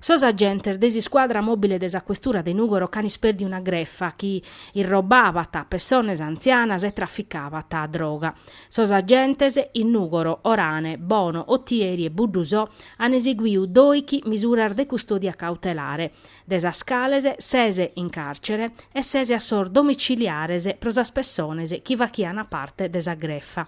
Sos agenti desi squadra mobile desa questura de Nugoro canis perdi una greffa chi irrobava ta persones anzianas e trafficava ta droga. Sos agentes in Nugoro, Orane, Bono, Ottieri e Buddusò han eseguiu doichi misuras de custodia cautelare. Desa scalese, sese in carcere e sese a sor domiciliarese prosas persones chi vachian a parte desa greffa.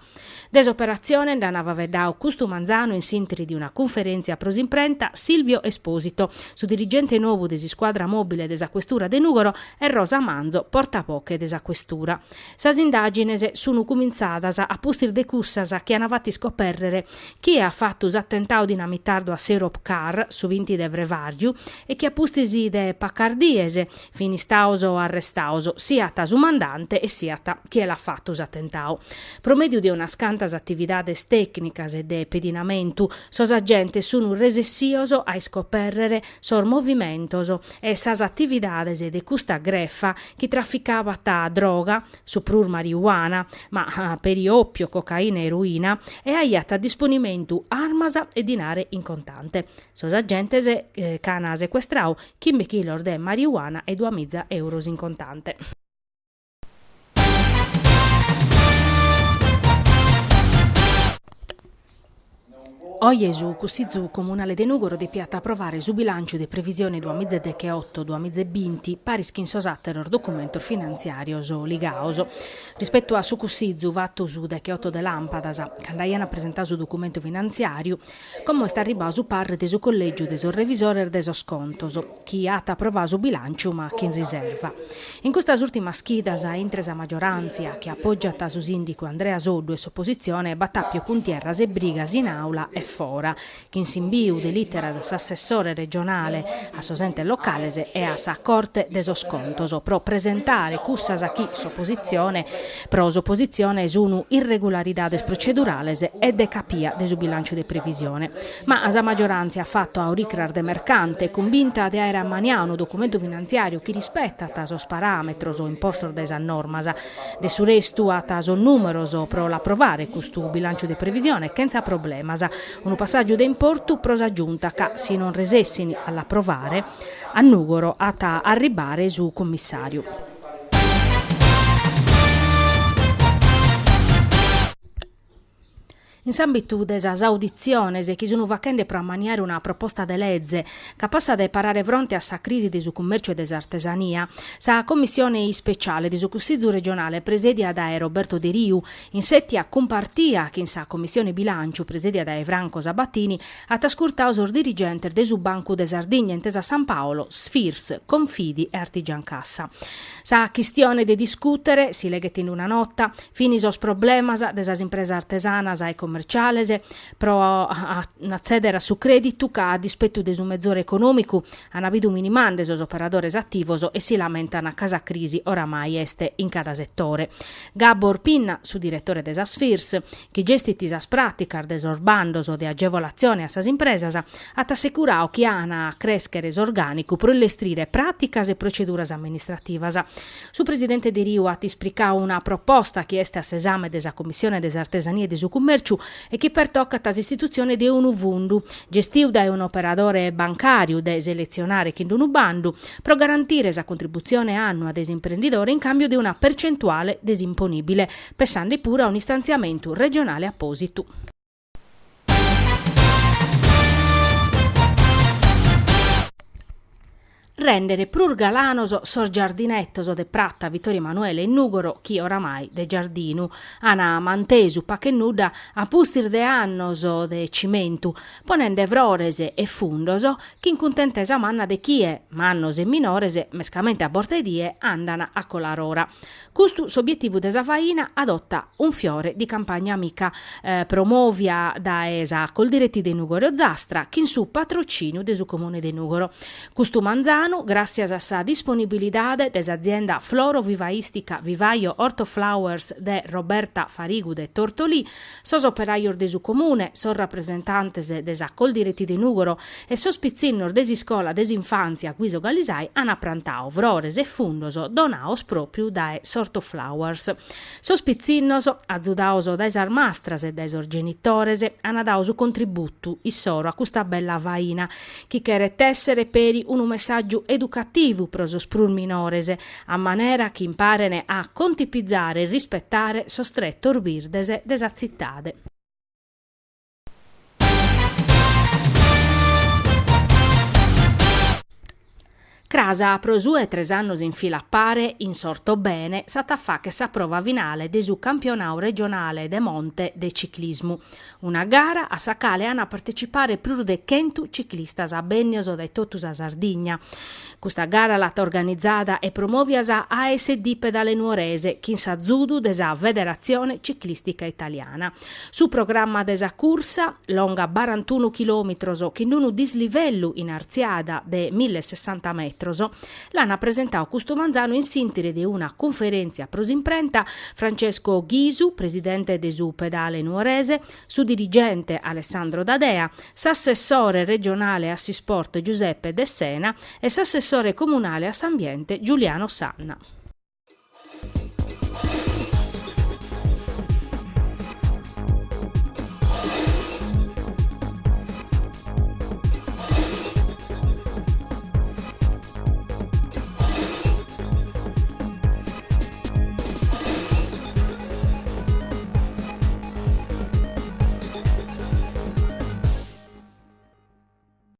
Desoperazione danava vedau custu manzano in sintri di una conferenza pros imprenta Silvio Esposito, su dirigente nuovo desi squadra mobile desa questura de Nugoro e Rosa Manzo, portapoche desa questura. Sas indagines sono cominzadas a pustir de cussas che hanno fatti scoperrere chi ha fatto attentau dinamitardo a Serop Car, su vinti de Vrevariu, e chi ha pustisi de Paccardiese, finistauso arrestauso, sia ta su mandante e sia ta chi l'ha fatto attentau. Promedio di una scantas attividades tecnicas e de pedinamentu, sos agentes sono resessioso a scoperrere sor movimentoso e sas attividades de custa greffa chi trafficava ta droga, suprur marijuana, ma perioppio, cocaina e eroina, e aiat a disponimentu armasa e dinare in contante. Sos agentes cana sequestrau 15 kg de marijuana e 2.000 euros in contante. Oggi su Cussizu Comunale de Nugoro di piatta approvare su bilancio di previsione 2018-2020 paris che insosatteror documento finanziario so ligaoso. Rispetto a su Cussizu vatto su de che 8 de lampadasa, candaiana presentato su documento finanziario, come sta arribato su parre de su collegio de so revisore de so scontoso, chi ha approvato su bilancio ma chi in riserva. In questa ultima schidasa intresa maggioranza che appoggiata su sindico Andrea Soddu e s'opposizione battappio puntierras e brigas in aula e fora, che in simbiu delitera s'assessore regionale a sosente localese e a sa corte de so scontoso pro presentare cussas a chi s'opposizione pro s'opposizione sono irregolaridades procedurales e de capia de su bilancio de previsione. Ma a sa maggioranza ha fatto a Auricrar de mercante convinta de aere ammanià un documento finanziario che rispetta tasos parametros o impostor de sa normasa de su restu a taso numeroso pro l'approvare custu bilancio de previsione senza problemasa. Un passaggio de importu prosa giunta che si non resessini all'approvare a Nugoro a ta arribare su commissario. In s'ambitu desas audiziones chi sono vacende per ammaniare una proposta de legge che passa da parare fronte a sa crisi di su commercio e desartesania, sa commissione speciale di su Cussizu regionale presedia da Roberto De Riu, insetti a compartia che in sa commissione bilancio presedia da Franco Sabattini, a tascurtao sor dirigente de su Banco de Sardegna intesa San Paolo, Sfirs, Confidi e Artigian Cassa. Sa questione de discutere, si leghet in una notta, fini sos problemas desas impresas artesanas e commerciales pro accedere a su creditu che a dispetto de su mezzore economico han avuto minimande sos operadores attivos e si lamentano a casa crisi oramai este in cada settore. Gabor Pinna, su direttore de Sfirs, che gestiti sas praticas de sorbandos o de agevolazione a sas impresas, ha assicurao che ana a crescere organico pro illustrire praticas e proceduras amministrativas. Su presidente De Riu ha esplicato una proposta che este a esame desa commissione des artesanie e de su commercio e che pertocca a istituzione di un vundu, gestiu da un operatore bancario da selezionare che un bandu, pro garantire esa contribuzione annua des imprenditori in cambio di una percentuale desimponibile, pensando pure a un istanziamento regionale apposito. Rendere plurgalanoso sor giardinettoso de Pratta Vittorio Emanuele in Nugoro chi oramai de giardinu ana mantesu pachennuda a pustir de annoso de cimentu ponende vrorese e fundoso chi in contentesa manna de chie mannos e minorese mescamente a bortedie andana a colarora. Custu s'obiettivo desa faina adotta un fiore di campagna amica promovia da esa col diretti de Nugoro Zastra chi in su patrocinio de su comune de Nugoro. Custu manzano Anu, grazie a sa disponibilidade dell'azienda floro-vivaistica Vivaio Hortoflowers de Roberta Farigu de Tortolì, sos operaior de su comune, sos rappresentantes de sa Coldiretti de Nugoro e sos pizzinnor desi scola desinfanzia Guiso Galisai han apprantao vrores e fundos donaos propriu dae Hortoflowers. Sos pizzinnos, azzudaos dai sarmastras e dai sor genitores, han dao su contributu issoro a custa bella vaina, chi cheret essere peri un messaggio educativo pro sos prus minores, a manera chi imparene a contipizzare e rispettare sostrettor birdese desa zittade. Crasa pro su e 3 anni in fila appare, in sorto bene, s'attafà che sa prova finale de su campionau regionale de monte de ciclismo. Una gara a sa cale hanno partecipare più de 100 ciclistas a Bennios de totus a Sardigna. Questa gara l'ha organizzata e promovia sa ASD Pedale Nuorese, chi sa zudu de sa Federazione Ciclistica Italiana. Su programma de sa cursa, longa 41 km, chi in un dislivello in arziada de 1060 metri, l'hanno presentato questo Manzano in sintesi di una conferenza prosimprenta Francesco Ghisu, presidente de su Pedale Nuorese, su dirigente Alessandro Dadea, s'assessore regionale Assisport Giuseppe De Sena e s'assessore comunale Assambiente Giuliano Sanna.